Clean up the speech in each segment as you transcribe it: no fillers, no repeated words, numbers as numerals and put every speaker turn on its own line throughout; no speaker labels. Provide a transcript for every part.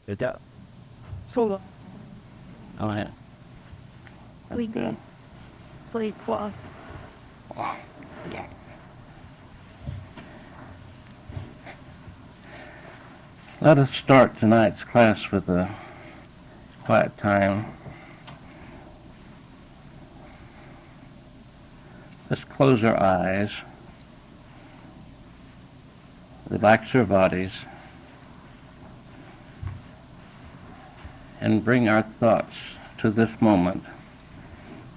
Được chưa? Solo. Alright.
We did. Play cloth.
Yeah. Let us start tonight's class with a quiet time. Let's close our eyes, relax our bodies, and bring our thoughts to this moment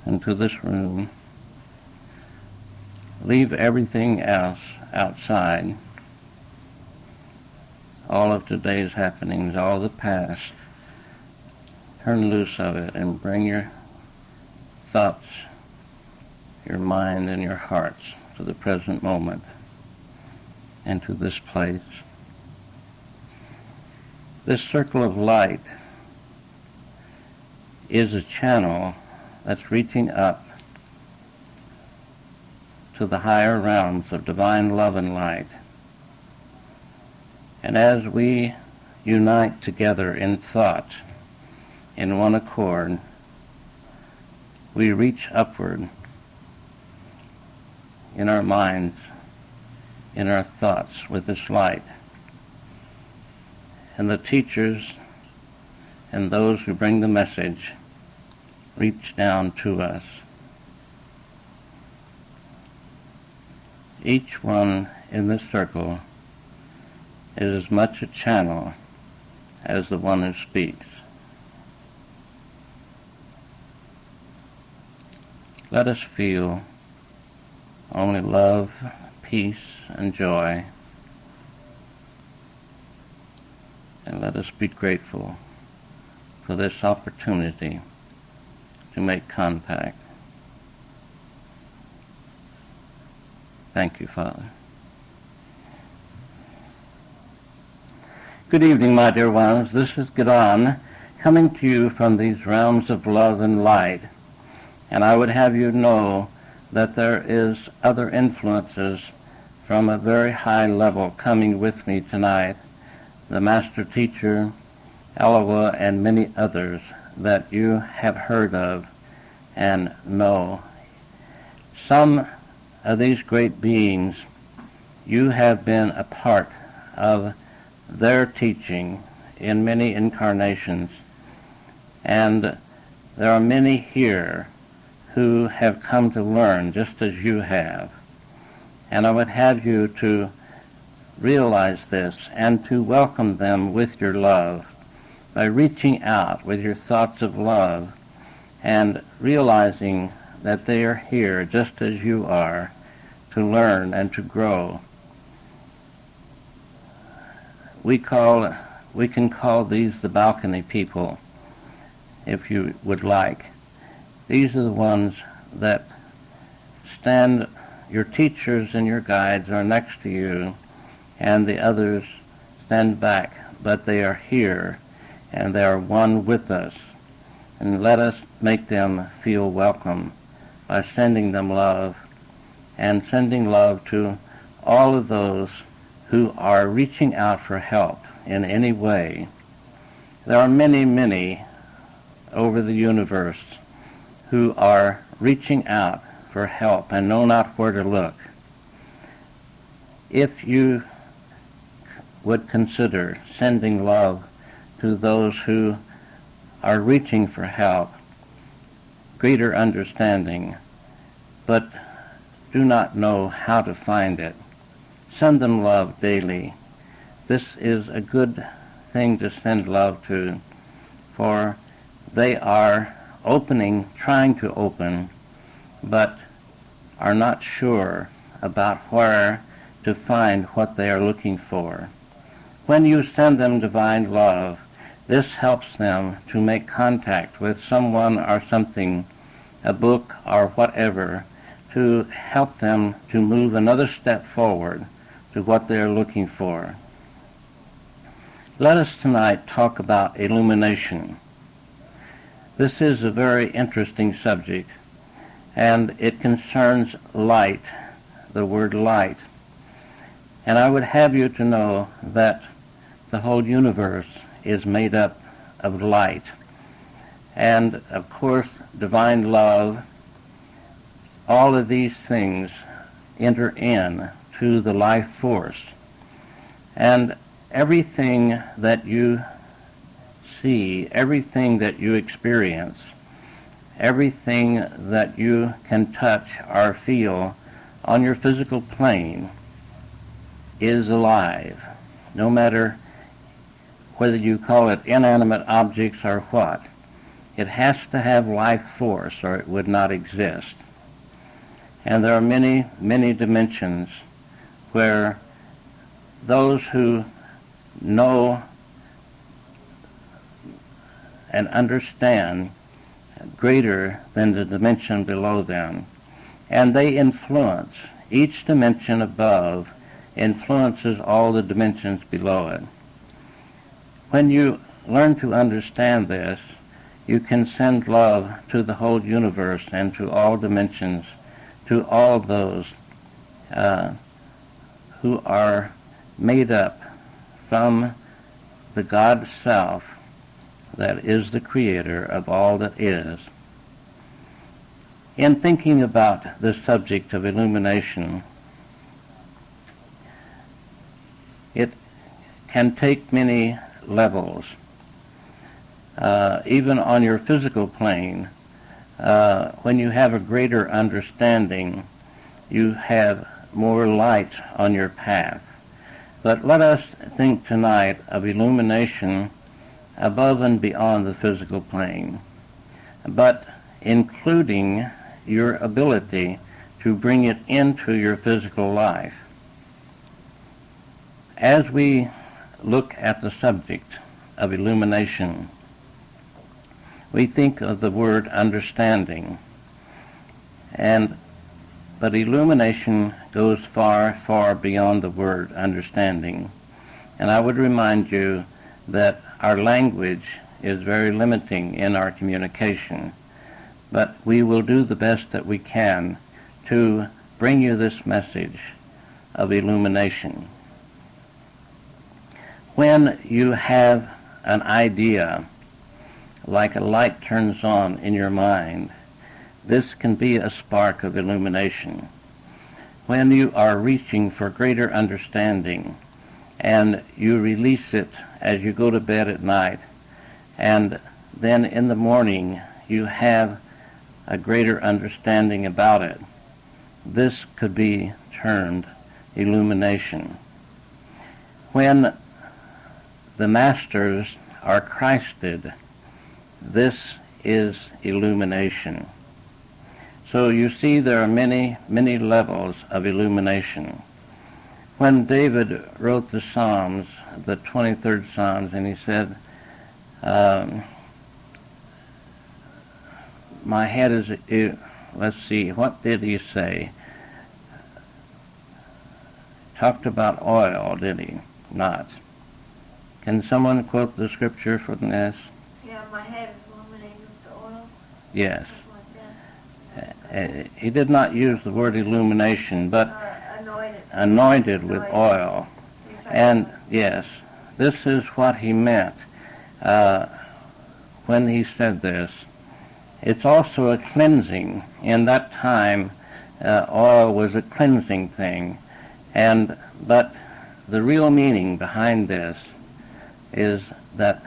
and to this room. Leave everything else outside, all of today's happenings, all the past. Turn loose of it and bring your thoughts, your mind, and your hearts to the present moment and to this place. This circle of light is a channel that's reaching up to the higher realms of divine love and light. And as we unite together in thought, in one accord, we reach upward in our minds, in our thoughts with this light. And the teachers and those who bring the message reach down to us. Each one in this circle is as much a channel as the one who speaks. Let us feel only love, peace, and joy, and let us be grateful for this opportunity to make contact. Thank you, Father. Good evening, my dear ones. This is Don, coming to you from these realms of love and light. And I would have you know that there is other influences from a very high level coming with me tonight. The Master Teacher, Alawa, and many others that you have heard of and know. Some of these great beings, you have been a part of their teaching in many incarnations, and there are many here who have come to learn just as you have. And I would have you to realize this and to welcome them with your love by reaching out with your thoughts of love and realizing that they are here just as you are to learn and to grow. We can call these the balcony people, if you would like. These are the ones that stand, your teachers and your guides are next to you, and the others stand back, but they are here, and they are one with us. And let us make them feel welcome by sending them love, and sending love to all of those who are reaching out for help in any way. There are many, many over the universe who are reaching out for help and know not where to look. If you would consider sending love to those who are reaching for help, greater understanding, but do not know how to find it, send them love daily. This is a good thing to send love to, for they are trying to open, but are not sure about where to find what they are looking for. When you send them divine love, this helps them to make contact with someone or something, a book or whatever, to help them to move another step forward to what they are looking for. Let us tonight talk about illumination. This is a very interesting subject, and it concerns light, the word light. And I would have you to know that the whole universe is made up of light. And of course, divine love, all of these things enter in to the life force. And everything that you see, everything that you experience, everything that you can touch or feel on your physical plane is alive, no matter whether you call it inanimate objects or what. It has to have life force or it would not exist. And there are many, many dimensions where those who know and understand greater than the dimension below them, and they influence. Each dimension above influences all the dimensions below it. When you learn to understand this, you can send love to the whole universe and to all dimensions, to all those who are made up from the God Self that is the creator of all that is. In thinking about the subject of illumination, it can take many levels. Even on your physical plane, when you have a greater understanding, you have more light on your path. But let us think tonight of illumination above and beyond the physical plane, but including your ability to bring it into your physical life. As we look at the subject of illumination, we think of the word understanding, but illumination goes far, far beyond the word understanding. And I would remind you that our language is very limiting in our communication, but we will do the best that we can to bring you this message of illumination. When you have an idea, like a light turns on in your mind, this can be a spark of illumination. When you are reaching for greater understanding and you release it as you go to bed at night, and then in the morning you have a greater understanding about it, this could be termed illumination. When the masters are Christed, this is illumination. So you see there are many, many levels of illumination. When David wrote the Psalms, the 23rd Psalms, and he said, my head is, let's see, what did he say? Talked about oil, did he? Not. Can someone quote the scripture for this?
Yeah, my head is illuminated with oil.
Yes.
Like that.
He did not use the word illumination, but anointed with oil. And yes, this is what he meant when he said this. It's also a cleansing. In that time, oil was a cleansing thing. But the real meaning behind this is that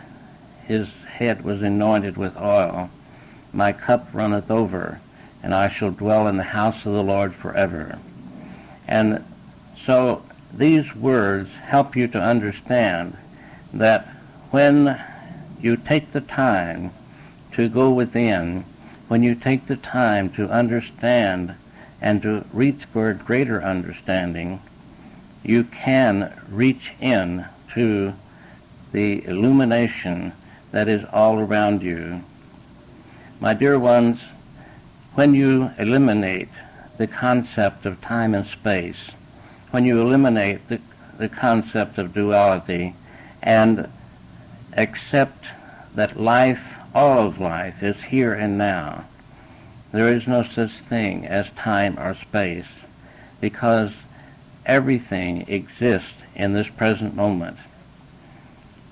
his head was anointed with oil. My cup runneth over, and I shall dwell in the house of the Lord forever. And so these words help you to understand that when you take the time to go within, when you take the time to understand and to reach for a greater understanding, you can reach in to the illumination that is all around you. My dear ones, when you eliminate the concept of time and space, when you eliminate the concept of duality and accept that life, all of life, is here and now, there is no such thing as time or space, because everything exists in this present moment.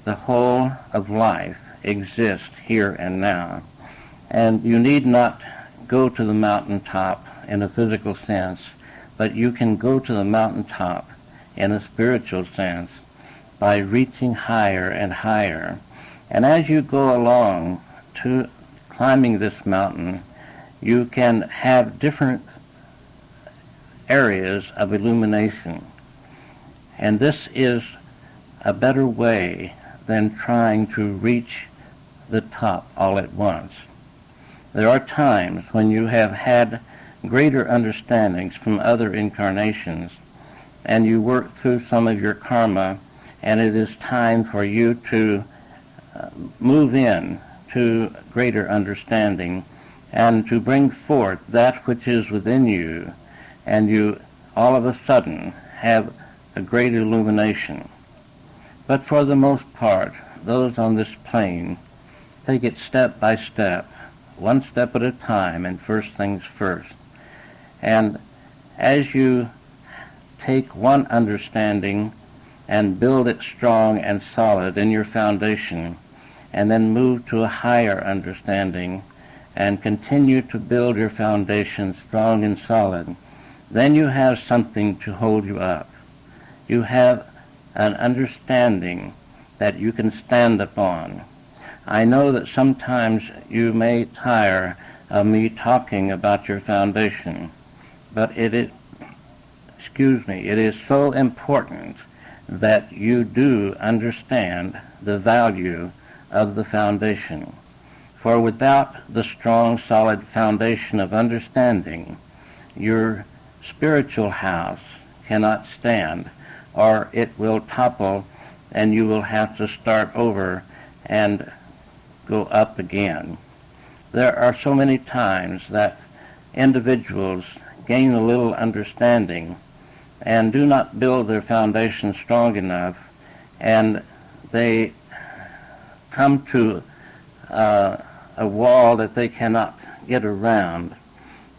the whole of life exists here and now. And you need not go to the mountaintop in a physical sense, but you can go to the mountaintop in a spiritual sense by reaching higher and higher. And as you go along to climbing this mountain, you can have different areas of illumination. And this is a better way than trying to reach the top all at once. There are times when you have had greater understandings from other incarnations, and you work through some of your karma, and it is time for you to move in to greater understanding and to bring forth that which is within you, and you all of a sudden have a great illumination. But for the most part, those on this plane take it step by step, one step at a time, and first things first. And as you take one understanding and build it strong and solid in your foundation, and then move to a higher understanding and continue to build your foundation strong and solid, then you have something to hold you up. You have an understanding that you can stand upon. I know that sometimes you may tire of me talking about your foundation, but it is so important that you do understand the value of the foundation. For without the strong, solid foundation of understanding, your spiritual house cannot stand, or it will topple and you will have to start over and go up again. There are so many times that individuals gain a little understanding and do not build their foundation strong enough, and they come to a wall that they cannot get around,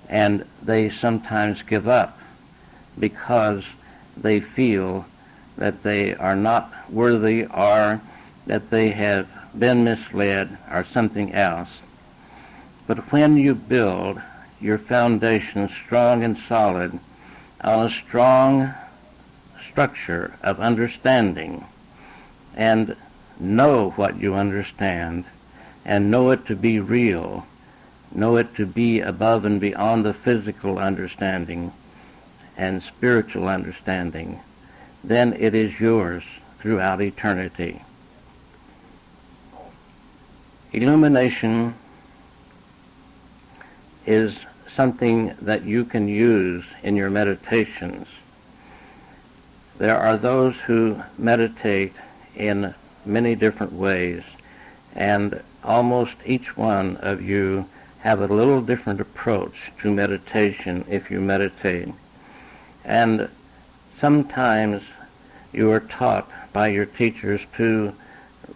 and they sometimes give up because they feel that they are not worthy, or that they have been misled, or something else. But when you build your foundation strong and solid on a strong structure of understanding, and know what you understand, and know it to be real, know it to be above and beyond the physical understanding and spiritual understanding, then it is yours throughout eternity. Illumination is something that you can use in your meditations. There are those who meditate in many different ways, and almost each one of you have a little different approach to meditation if you meditate. And sometimes you are taught by your teachers to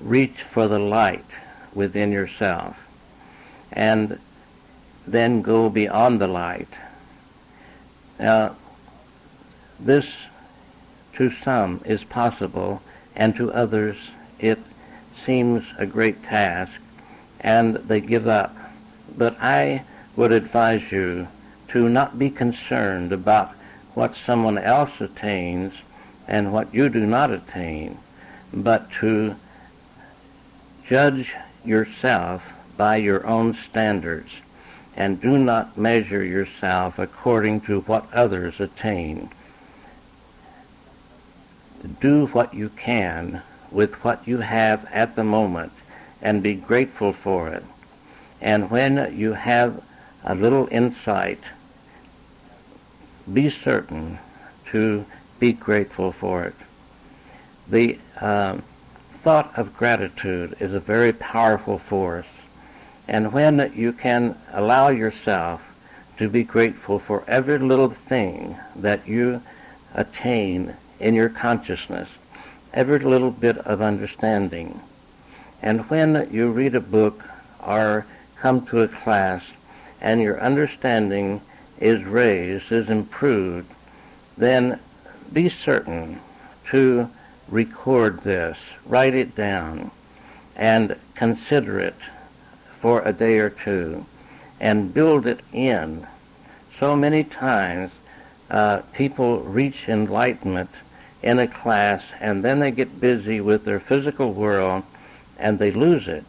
reach for the light within yourself and then go beyond the light. Now, this to some is possible, and to others it seems a great task, and they give up. But I would advise you to not be concerned about what someone else attains and what you do not attain, but to judge yourself by your own standards, and do not measure yourself according to what others attain. Do what you can with what you have at the moment, and be grateful for it. And when you have a little insight, be certain to be grateful for it. The thought of gratitude is a very powerful force, and when you can allow yourself to be grateful for every little thing that you attain in your consciousness, every little bit of understanding, and when you read a book or come to a class and your understanding is raised, is improved, then be certain to record this, write it down, and consider it for a day or two, and build it in. So many times people reach enlightenment in a class, and then they get busy with their physical world, and they lose it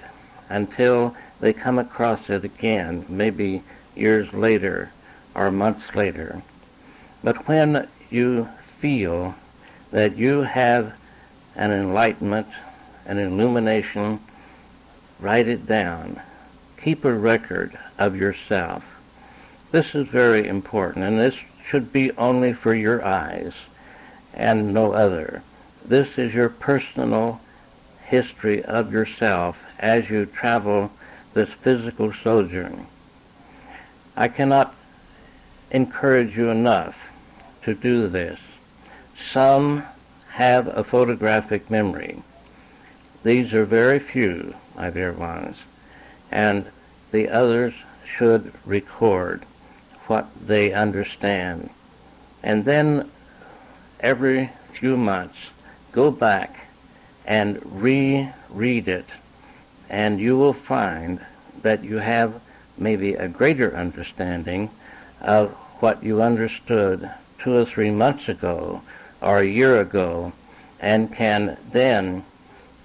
until they come across it again, maybe years later or months later. But when you feel that you have an enlightenment, an illumination, write it down. Keep a record of yourself. This is very important, and this should be only for your eyes and no other. This is your personal history of yourself as you travel this physical sojourn. I cannot encourage you enough to do this. Some have a photographic memory. These are very few, my dear ones, and the others should record what they understand. And then every few months, go back and reread it, and you will find that you have maybe a greater understanding of what you understood 2 or 3 months ago or a year ago, and can then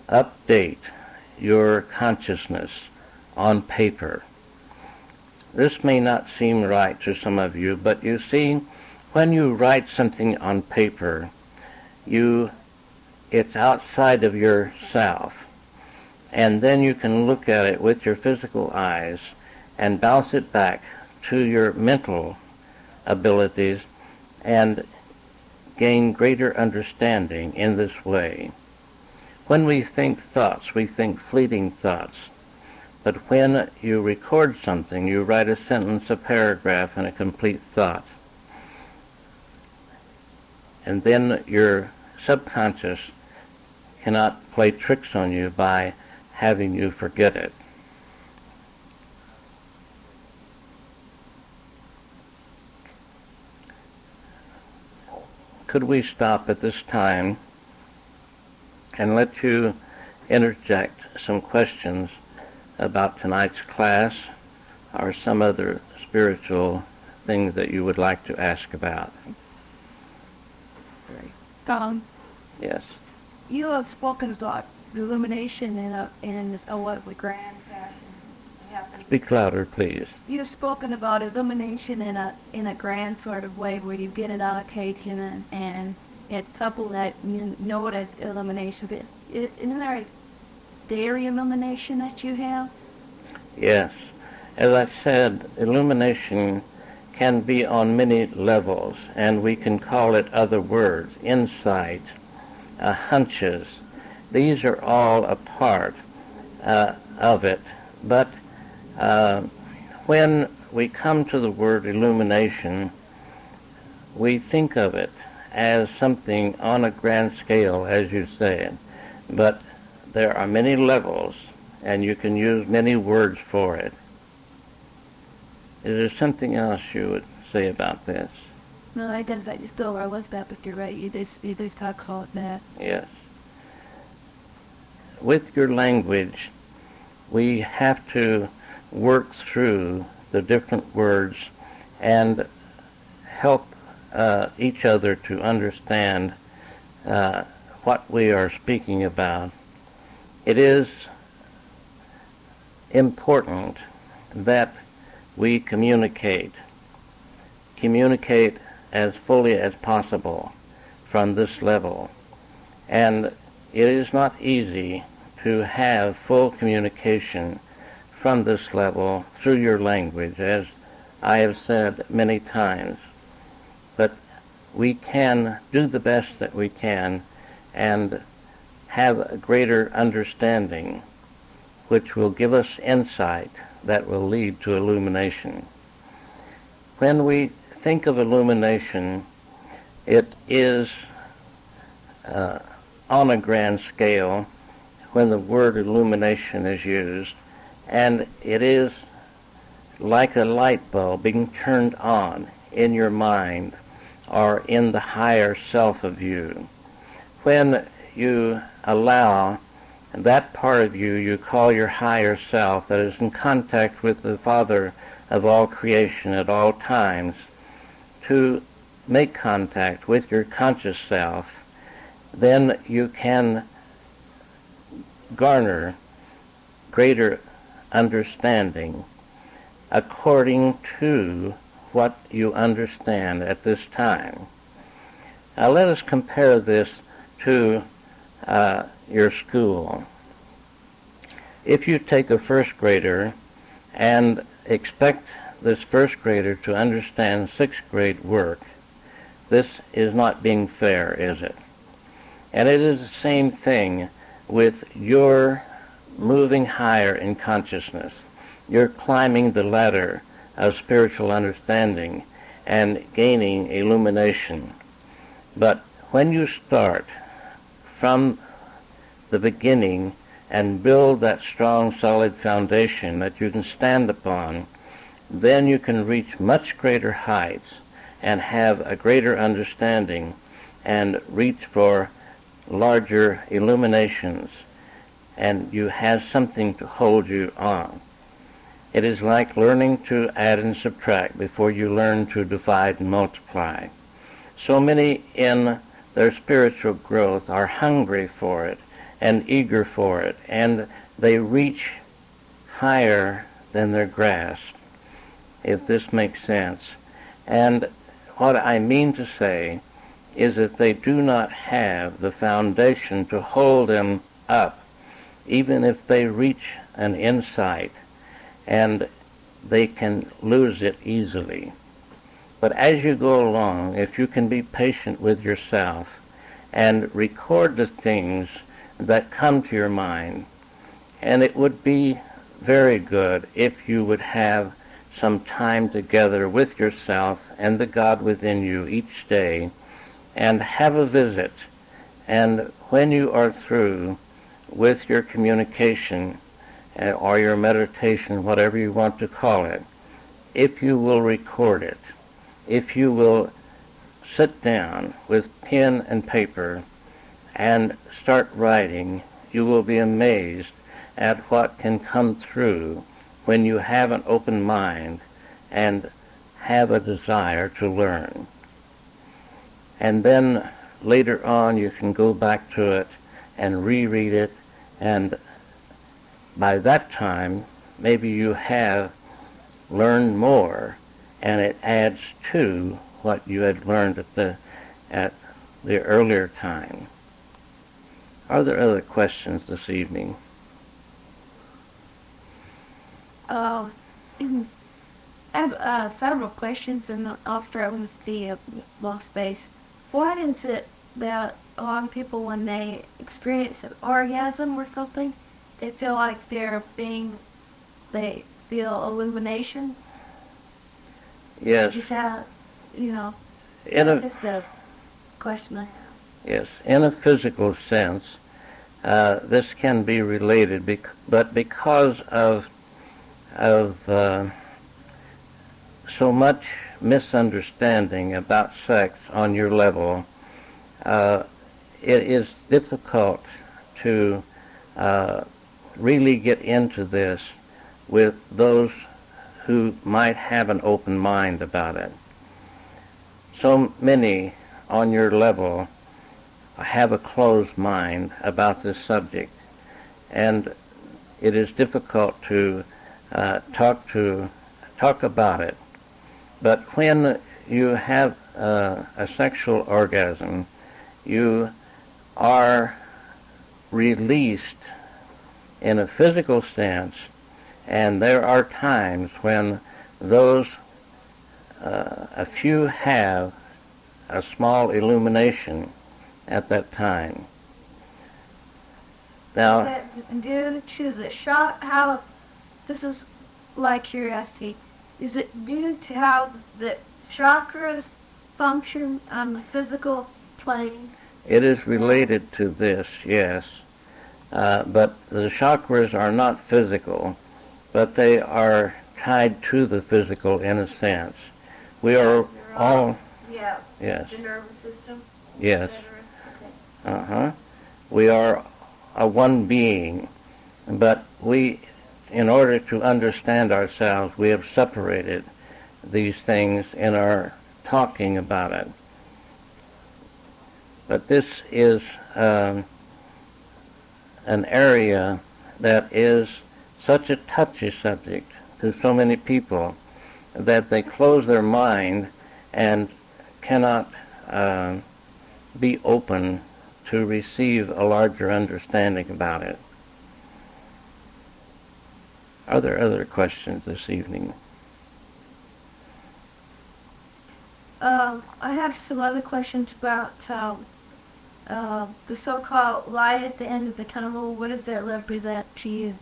update your consciousness on paper. This may not seem right to some of you, but you see, when you write something on paper, it's outside of yourself, and then you can look at it with your physical eyes and bounce it back to your mental abilities and gain greater understanding in this way. When we think thoughts, we think fleeting thoughts. But when you record something, you write a sentence, a paragraph, and a complete thought. And then your subconscious cannot play tricks on you by having you forget it. Could we stop at this time and let you interject some questions about tonight's class or some other spiritual things that you would like to ask about?
Don,
Yes.
you have spoken about illumination in this somewhat grand fashion.
Speak louder, please.
You've spoken about illumination in a grand sort of way where you get it on occasion and it's couple that you know it as illumination. But isn't there a daily illumination that you have?
Yes. As I said, illumination can be on many levels, and we can call it other words, insight, hunches. These are all a part of it. But when we come to the word illumination, we think of it as something on a grand scale, as you said. But there are many levels, and you can use many words for it. Is there something else you would say about this?
No, I guess I just thought I was that, but you're right. You just talk about that.
Yes. With your language, we have to work through the different words and help each other to understand what we are speaking about. It is important that we communicate as fully as possible from this level. And it is not easy to have full communication from this level through your language, as I have said many times. But we can do the best that we can and have a greater understanding, which will give us insight that will lead to illumination. When we think of illumination, it is on a grand scale when the word illumination is used, and it is like a light bulb being turned on in your mind or in the higher self of you. When you allow that part of you you call your higher self that is in contact with the Father of all creation at all times to make contact with your conscious self, then you can garner greater understanding according to what you understand at this time. Now let us compare this to your school. If you take a first grader and expect this first grader to understand sixth grade work, this is not being fair, is it? And it is the same thing with your moving higher in consciousness. You're climbing the ladder of spiritual understanding and gaining illumination. But when you start from the beginning and build that strong, solid foundation that you can stand upon, then you can reach much greater heights and have a greater understanding and reach for larger illuminations, and you have something to hold you on. It is like learning to add and subtract before you learn to divide and multiply. So many in their spiritual growth are hungry for it and eager for it, and they reach higher than their grasp, if this makes sense. And what I mean to say is that they do not have the foundation to hold them up, even if they reach an insight, and they can lose it easily. But as you go along, if you can be patient with yourself and record the things that come to your mind, and it would be very good if you would have some time together with yourself and the God within you each day and have a visit. And when you are through with your communication or your meditation, whatever you want to call it, if you will record it, if you will sit down with pen and paper and start writing, you will be amazed at what can come through when you have an open mind and have a desire to learn. And then later on you can go back to it and reread it, and by that time maybe you have learned more, and it adds to what you had learned at the earlier time. Are there other questions this evening?
I have several questions, and after I was the lost space. What is it that a lot of people, when they experience an orgasm or something, they feel like they feel illumination?
Yes.
Is that, that's the question I have.
Yes, in a physical sense, this can be related, but because of so much misunderstanding about sex on your level, it is difficult to really get into this with those who might have an open mind about it. So many on your level have a closed mind about this subject, and it is difficult to talk about it. But when you have a sexual orgasm, you are released in a physical sense, and there are times when a few have a small illumination at that time. Now,
do you choose a shot? How, this is like curiosity, is it due to how the chakras function on the physical plane?
it is related to this, yes, but the chakras are not physical, but they are tied to the physical in a sense. We are all,
Yeah.
yes,
The nervous system.
yes,
etc. Okay.
We are a one being, but we, in order to understand ourselves, we have separated these things in our talking about it. But this is an area that is such a touchy subject to so many people that they close their mind and cannot be open to receive a larger understanding about it. Are there other questions this evening?
I have some other questions about the so-called light at the end of the tunnel. What does that represent to you?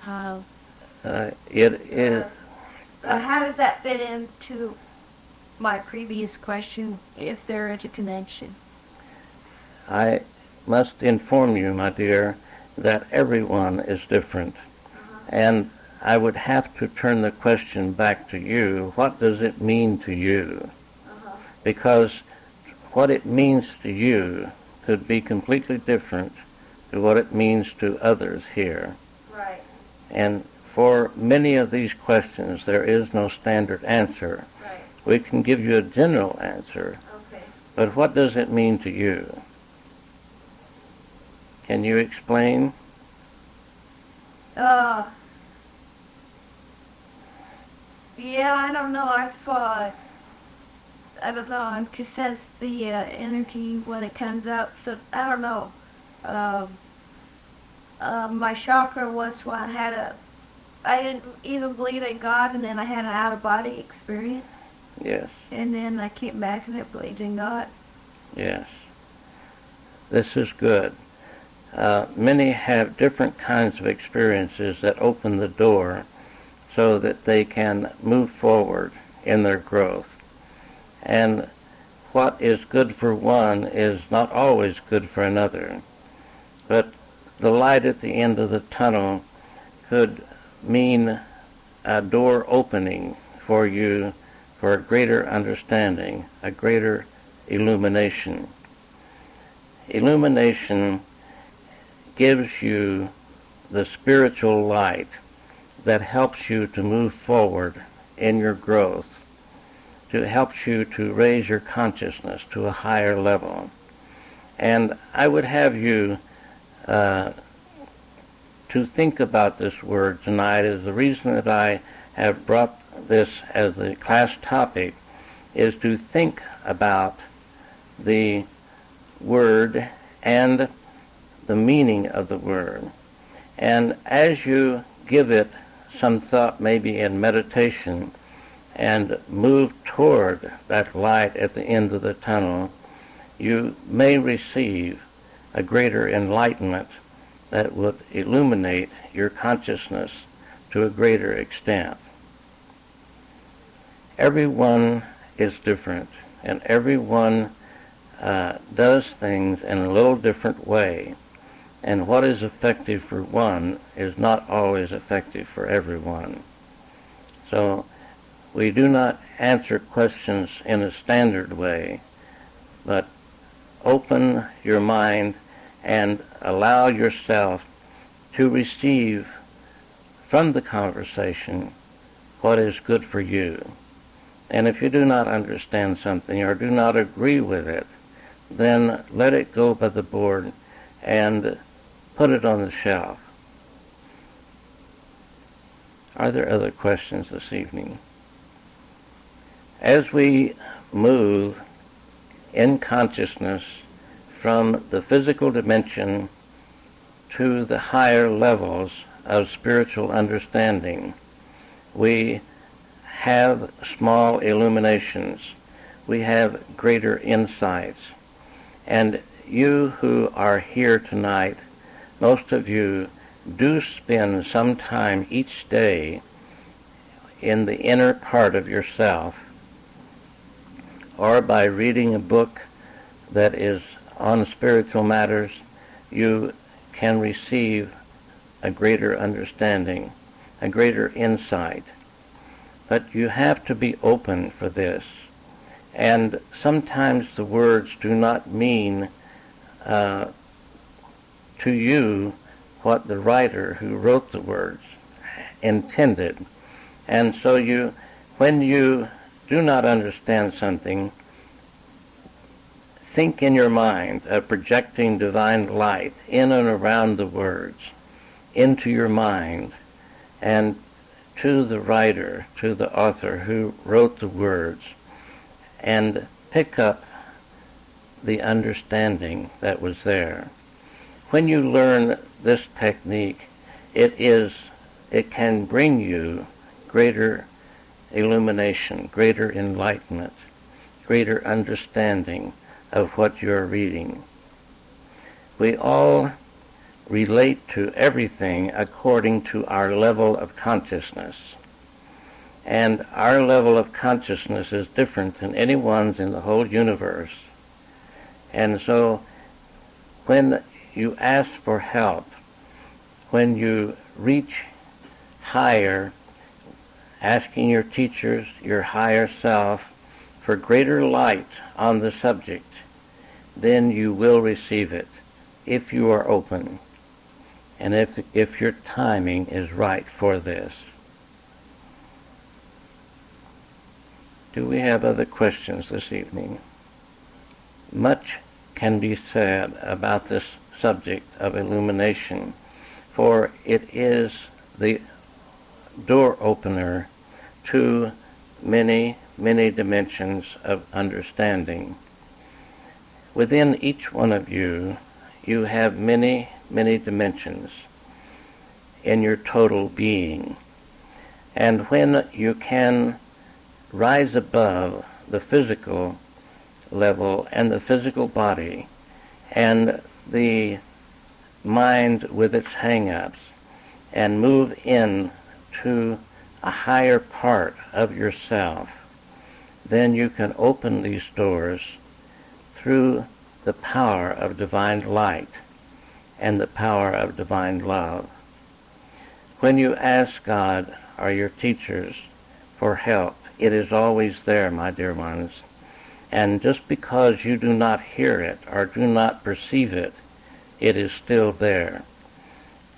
How does that fit into my previous question? Is there a connection?
I must inform you, my dear, that everyone is different. And I would have to turn the question back to you. What does it mean to you? Because what it means to you could be completely different to what it means to others here.
Right.
And for many of these questions, there is no standard answer.
Right.
We can give you a general answer,
Okay.
but what does it mean to you? Can you explain?
Yeah, I don't know. I don't know. It says the energy when it comes out. So I don't know. My chakra was when I didn't even believe in God, and then I had an out-of-body experience.
Yes.
And then I came back and I believed in God.
Yes. This is good. Many have different kinds of experiences that open the door so that they can move forward in their growth. And what is good for one is not always good for another. But the light at the end of the tunnel could mean a door opening for you for a greater understanding, a greater illumination. Illumination gives you the spiritual light that helps you to move forward in your growth, to helps you to raise your consciousness to a higher level. And I would have you to think about this word tonight. Is the reason that I have brought this as the class topic is to think about the word and the meaning of the word. And as you give it some thought, maybe in meditation, and move toward that light at the end of the tunnel, you may receive a greater enlightenment that would illuminate your consciousness to a greater extent. Everyone is different, and everyone does things in a little different way. And what is effective for one is not always effective for everyone. So we do not answer questions in a standard way, but open your mind and allow yourself to receive from the conversation what is good for you. And if you do not understand something or do not agree with it, then let it go by the board and put it on the shelf. Are there other questions this evening? As we move in consciousness from the physical dimension to the higher levels of spiritual understanding, we have small illuminations. We have greater insights. And you who are here tonight, most of you do spend some time each day in the inner part of yourself, or by reading a book that is on spiritual matters, you can receive a greater understanding, a greater insight. But you have to be open for this. And sometimes the words do not mean to you what the writer who wrote the words intended. And so when you do not understand something, think in your mind of projecting divine light in and around the words, into your mind, and to the writer, to the author who wrote the words, and pick up the understanding that was there. When you learn this technique, it can bring you greater illumination, greater enlightenment, greater understanding of what you're reading. We all relate to everything according to our level of consciousness. And our level of consciousness is different than anyone's in the whole universe. And so when you ask for help, when you reach higher, asking your teachers, your higher self, for greater light on the subject, then you will receive it if you are open and if your timing is right for this. Do we have other questions this evening? Much can be said about this subject of illumination, for it is the door opener to many, many dimensions of understanding. Within each one of you, you have many, many dimensions in your total being. And when you can rise above the physical level and the physical body and the mind with its hang-ups and move in to a higher part of yourself, then you can open these doors through the power of divine light and the power of divine love. When you ask God or your teachers for help, it is always there, my dear ones. And just because you do not hear it or do not perceive it, it is still there.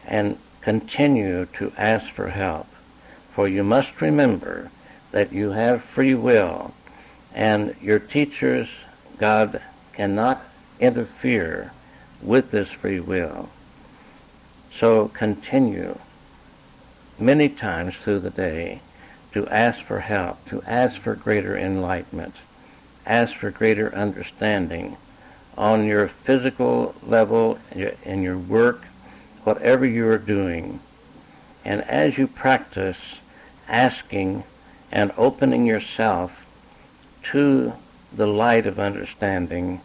And continue to ask for help, for you must remember that you have free will, and your teachers, God, cannot interfere with this free will. So continue many times through the day to ask for help, to ask for greater enlightenment, ask for greater understanding on your physical level, in your work, whatever you are doing. And as you practice asking and opening yourself to the light of understanding,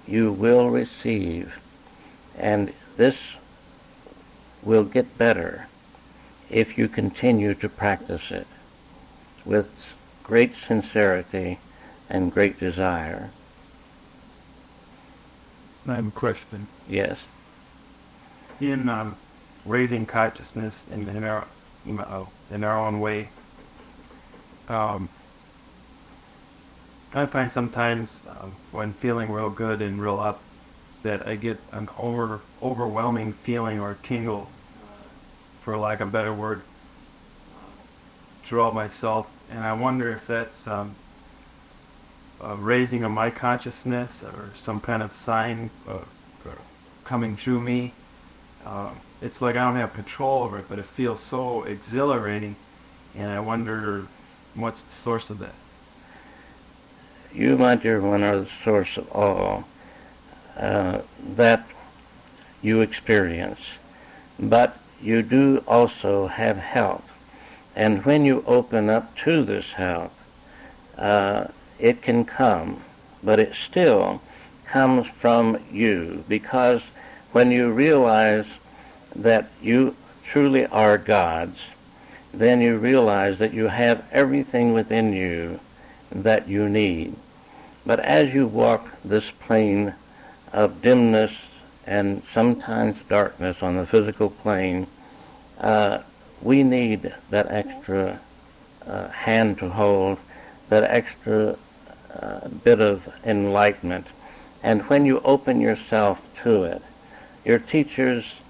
you will receive. And this will get better if you continue to practice it with great sincerity and great desire.
I have a question.
Yes.
In raising consciousness in our own way, I find sometimes when feeling real good and real up that I get an overwhelming feeling or tingle, for lack of a better word, throughout myself, and I wonder if that's a raising of my consciousness or some kind of sign coming through me. It's like I don't have control over it, but it feels so exhilarating, and I wonder what's the source of that.
You, my dear one, are the source of all that you experience. But you do also have help. And when you open up to this help, it can come, but it still comes from you, because when you realize that you truly are God's, then you realize that you have everything within you that you need. But as you walk this plane of dimness and sometimes darkness on the physical plane, we need that extra hand to hold, that extra bit of enlightenment. And when you open yourself to it, your teachers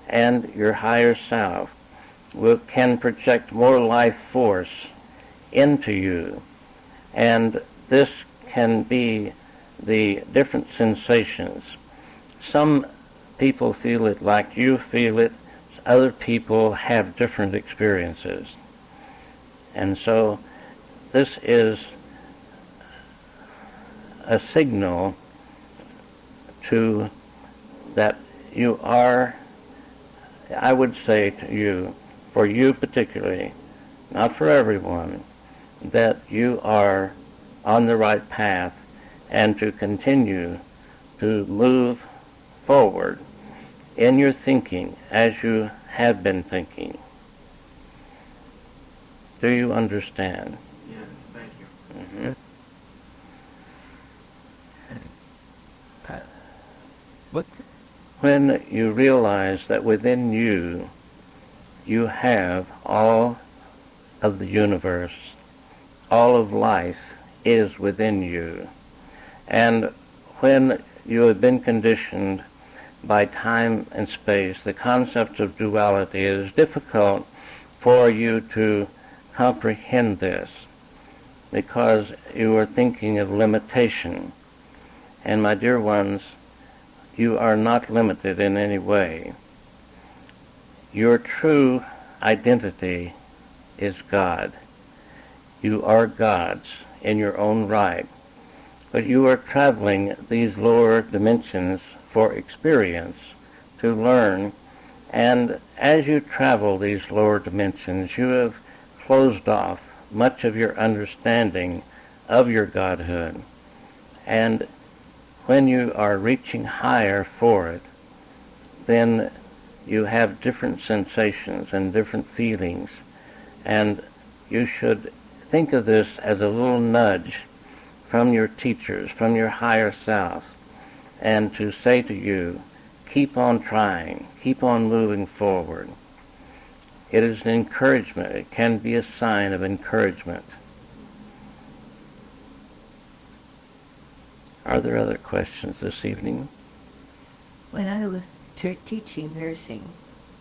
and your higher self can project more life force into you, and this can be the different sensations. Some people feel it like you feel it. Other people have different experiences. And so this is a signal to that you are, I would say to you, for you particularly, not for everyone, that you are on the right path and to continue to move forward in your thinking as you have been thinking. Do you understand?
Yes, thank you.
Mm-hmm.
Pat, what?
When you realize that within you, you have all of the universe, all of life is within you. And when you have been conditioned by time and space, the concept of duality, it is difficult for you to comprehend this because you are thinking of limitation. And my dear ones, you are not limited in any way. Your true identity is God. You are God's in your own right. But you are traveling these lower dimensions for experience, to learn, and as you travel these lower dimensions, you have closed off much of your understanding of your Godhood. And when you are reaching higher for it, then you have different sensations and different feelings, and you should think of this as a little nudge from your teachers, from your higher self, and to say to you, keep on trying, keep on moving forward. It is an encouragement. It can be a sign of encouragement. Are there other questions this evening?
When I was teaching nursing,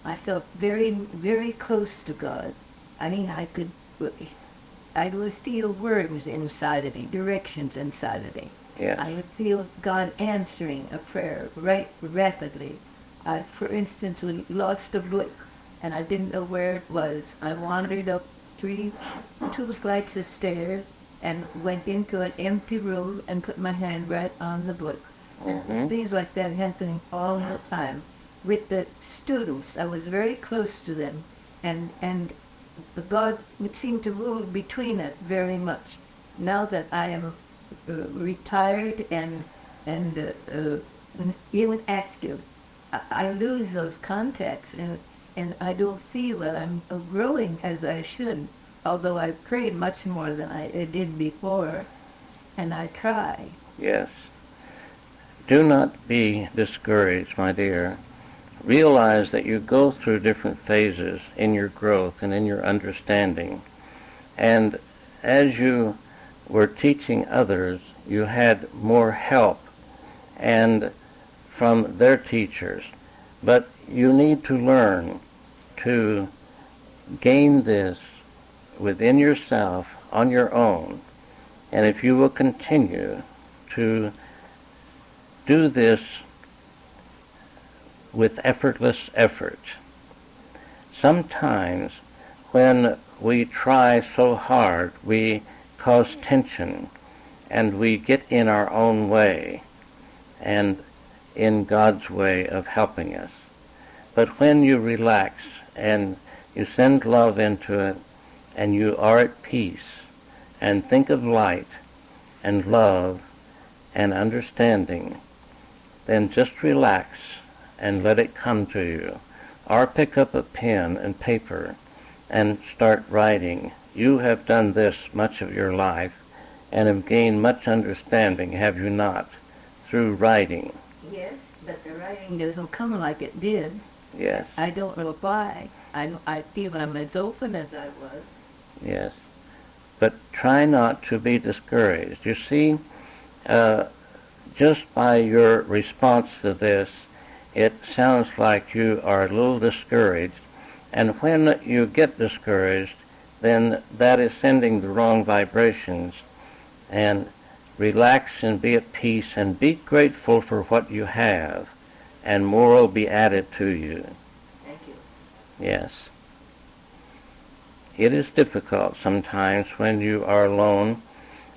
I felt very, very close to God. I mean, I would feel words inside of me, directions inside of me.
Yes.
I would feel God answering a prayer rapidly. For instance, we lost a book, and I didn't know where it was. I wandered up two flights of stairs and went into an empty room and put my hand right on the book.
Mm-hmm.
Things like that happening all the time. With the students, I was very close to them, and the gods would seem to move between us very much. Now that I am retired and even active, I lose those contacts, and I don't feel that I'm growing as I should, although I prayed much more than I did before, and I try.
Yes. Do not be discouraged, my dear. Realize that you go through different phases in your growth and in your understanding. And as you were teaching others, you had more help and from their teachers. But you need to learn to gain this within yourself on your own. And if you will continue to do this with effortless effort, sometimes when we try so hard, we cause tension and we get in our own way and in God's way of helping us. But when you relax and you send love into it and you are at peace and think of light and love and understanding, then just relax and let it come to you. Or pick up a pen and paper and start writing. You have done this much of your life and have gained much understanding, have you not, through writing?
Yes, but the writing doesn't come like it did.
Yes.
I don't know why. I feel I'm as open as I was.
Yes. But try not to be discouraged. You see, just by your response to this, it sounds like you are a little discouraged. And when you get discouraged, then that is sending the wrong vibrations. And relax and be at peace and be grateful for what you have, and more will be added to you.
Thank you.
Yes. It is difficult sometimes when you are alone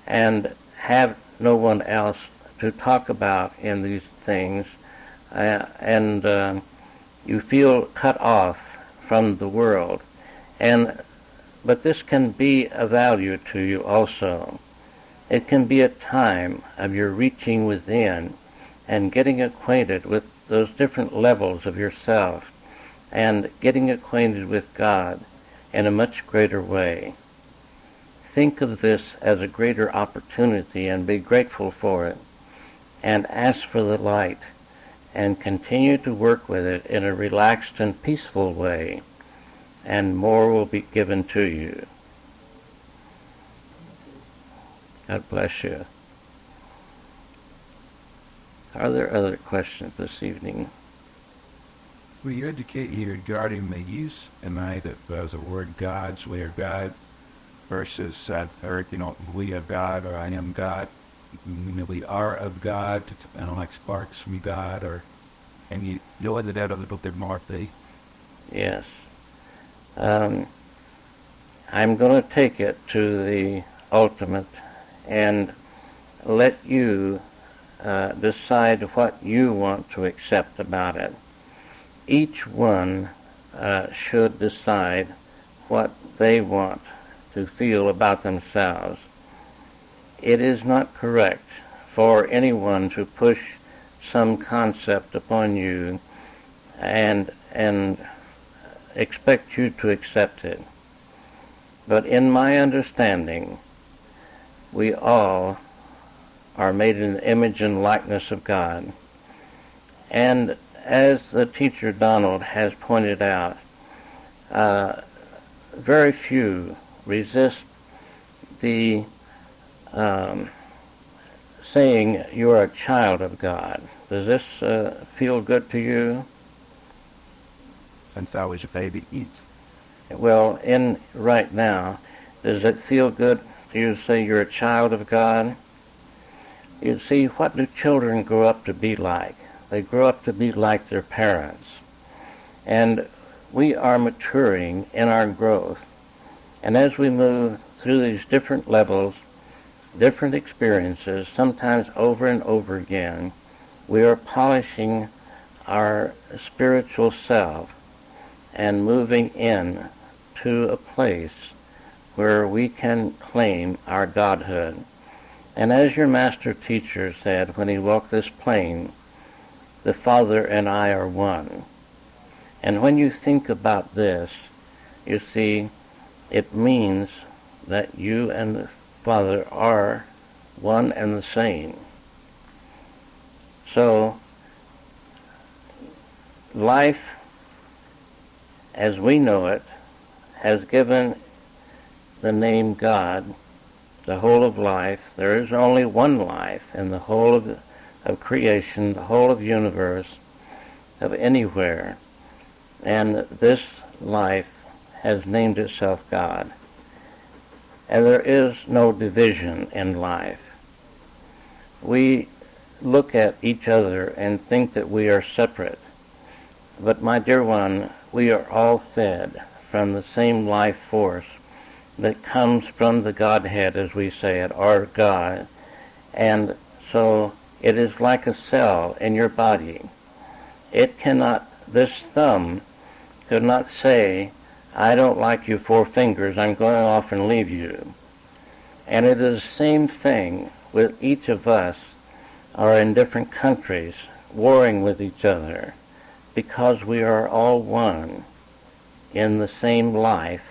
and have no one else to talk about in these things, and you feel cut off from the world. But this can be of value to you also. It can be a time of your reaching within and getting acquainted with those different levels of yourself and getting acquainted with God in a much greater way. Think of this as a greater opportunity and be grateful for it, and ask for the light and continue to work with it in a relaxed and peaceful way, and more will be given to you. God bless you. Are there other questions this evening?
Will you educate here regarding the use tonight of the word God's way or God versus we are God or I am God? We are of God. I don't like sparks from God, or and you know that a little bit more, please.
Yes. I'm going to take it to the ultimate and let you decide what you want to accept about it. Each one should decide what they want to feel about themselves. It is not correct for anyone to push some concept upon you and expect you to accept it. But in my understanding, we all are made in the image and likeness of God. And as the teacher Donald has pointed out, very few resist the saying you're a child of God. Does this feel good to you?
Since I was a baby,
Well, right now, does it feel good to you to say you're a child of God? You see, what do children grow up to be like? They grow up to be like their parents. And we are maturing in our growth. And as we move through these different levels, different experiences, sometimes over and over again, we are polishing our spiritual self and moving in to a place where we can claim our godhood. And as your master teacher said when he walked this plane, the Father and I are one. And when you think about this, you see, it means that you and the Father are one and the same. So, life, as we know it, has given the name God, the whole of life. There is only one life in the whole of creation, the whole of universe, of anywhere. And this life has named itself God. And there is no division in life. We look at each other and think that we are separate. But my dear one, we are all fed from the same life force that comes from the Godhead, as we say it, or God. And so it is like a cell in your body. It cannot, this thumb could not say, I don't like you 4 fingers, I'm going off and leave you. And it is the same thing with each of us are in different countries warring with each other, because we are all one in the same life.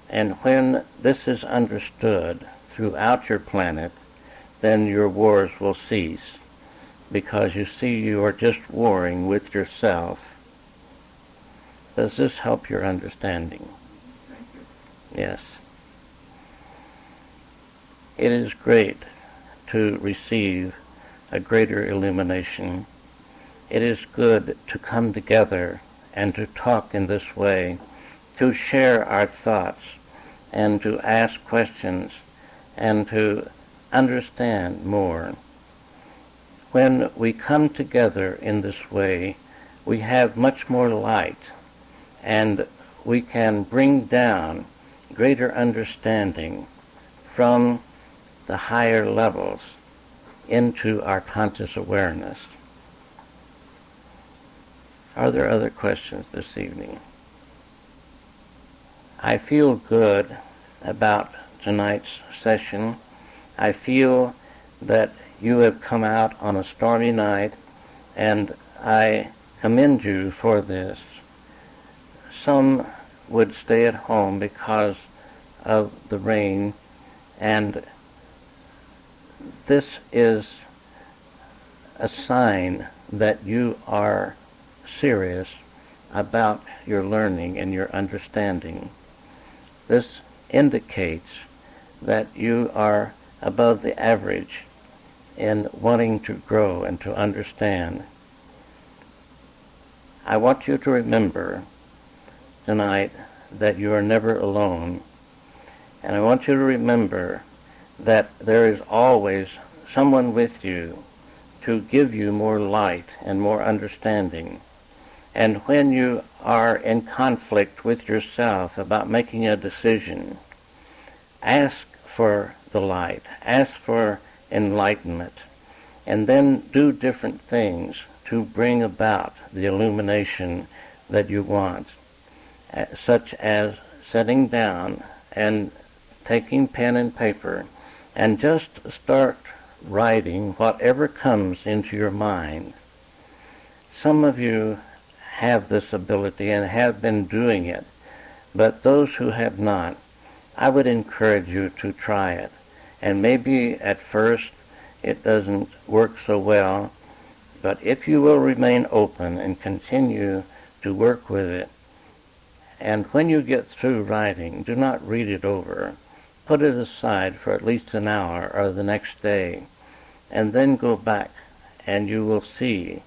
And when this is understood throughout your planet, then your wars will cease, because you see you are just warring with yourself. Does this help your understanding? Yes. It is great to receive a greater illumination, it is good to come together and to talk in this way, to share our thoughts and to ask questions and to understand more. When we come together in this way, we have much more light, and we can bring down greater understanding from the higher levels into our conscious awareness. Are there other questions this evening? I feel good about tonight's session. I feel that you have come out on a stormy night, and I commend you for this. Some would stay at home because of the rain, and this is a sign that you are serious about your learning and your understanding. This indicates that you are above the average in wanting to grow and to understand. I want you to remember tonight that you are never alone, and I want you to remember that there is always someone with you to give you more light and more understanding. And when you are in conflict with yourself about making a decision, ask for the light, ask for enlightenment, and then do different things to bring about the illumination that you want, such as sitting down and taking pen and paper and just start writing whatever comes into your mind. Some of you have this ability and have been doing it, but those who have not, I would encourage you to try it. And maybe at first it doesn't work so well, but if you will remain open and continue to work with it, and when you get through writing, do not read it over. Put it aside for at least an hour or the next day, and then go back, and you will see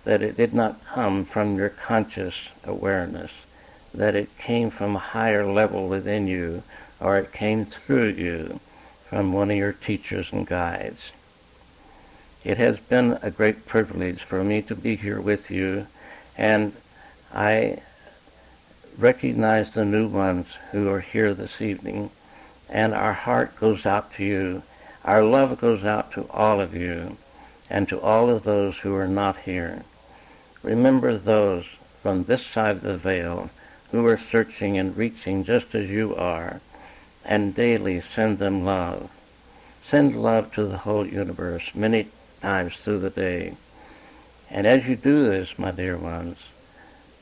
that it did not come from your conscious awareness, that it came from a higher level within you, or it came through you from one of your teachers and guides. It has been a great privilege for me to be here with you, and I recognize the new ones who are here this evening, and our heart goes out to you. Our love goes out to all of you and to all of those who are not here. Remember those from this side of the veil who are searching and reaching just as you are, and daily send them love. Send love to the whole universe many times through the day. And as you do this, my dear ones,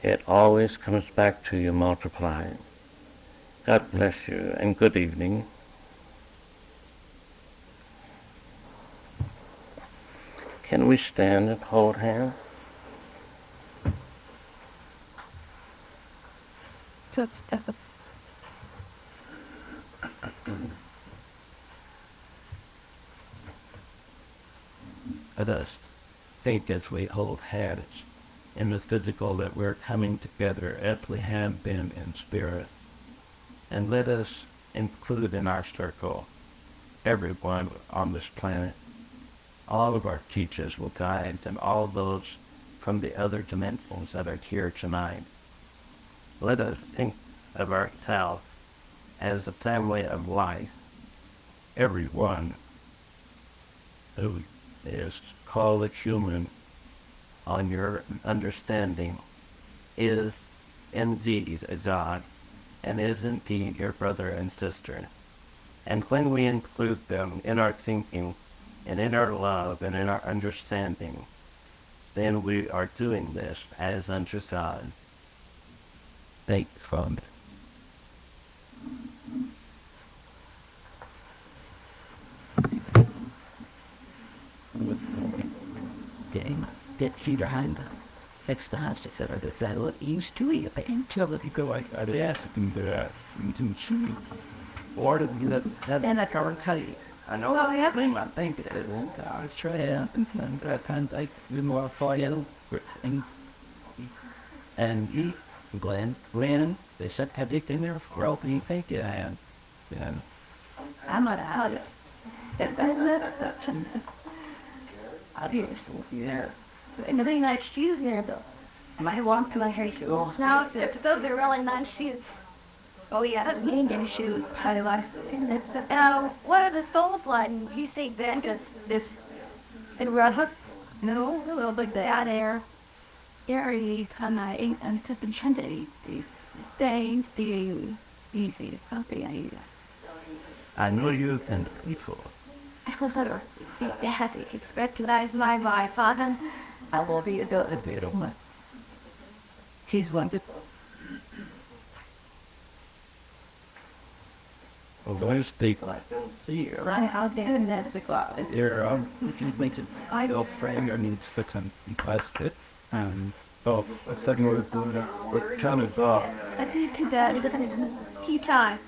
it always comes back to you multiplied. God bless you, and good evening. Can we stand and hold hands?
Just as a
Let us think as we hold hands in the physical that we're coming together as we have been in spirit. And let us include in our circle everyone on this planet, all of our teachers will guide, and all those from the other dimensions that are here tonight. Let us think of ourselves as a family of life. Everyone who is called a human on your understanding is indeed a God, and is indeed your brother and sister. And when we include them in our thinking, and in our love, and in our understanding, then we are doing this as unto God. Thank you, Father.
Get you behind it's the house that are the fellow used to eat a until if you go like
I'd ask them to chew. Or to be that
and that current cut.
I know I have been, I think it is.
I was trying and I can't like more for you.
thing. And he, Glenn, they said everything there for opening thank you and
I'm not out of it. I'll do this with you there. And the really nice shoes there though. My walk to my hair shoe. Now it's those are really nice shoes. Oh yeah, he ain't getting shoes. I like and it's what are the souls like? And he said then just this and we're hooked. No, a little bit that there. Very kind of and just enchanted. They the coffee.
I know you can people.
They have to expectionize my father.
I will be a bit of one. He's wonderful.
Oh, going to speak like here.
Right out there in that cigar.
Here, if you make it, I don't frame your needs fit and plastic. So, let's take more of the kind of,
I think that tea time.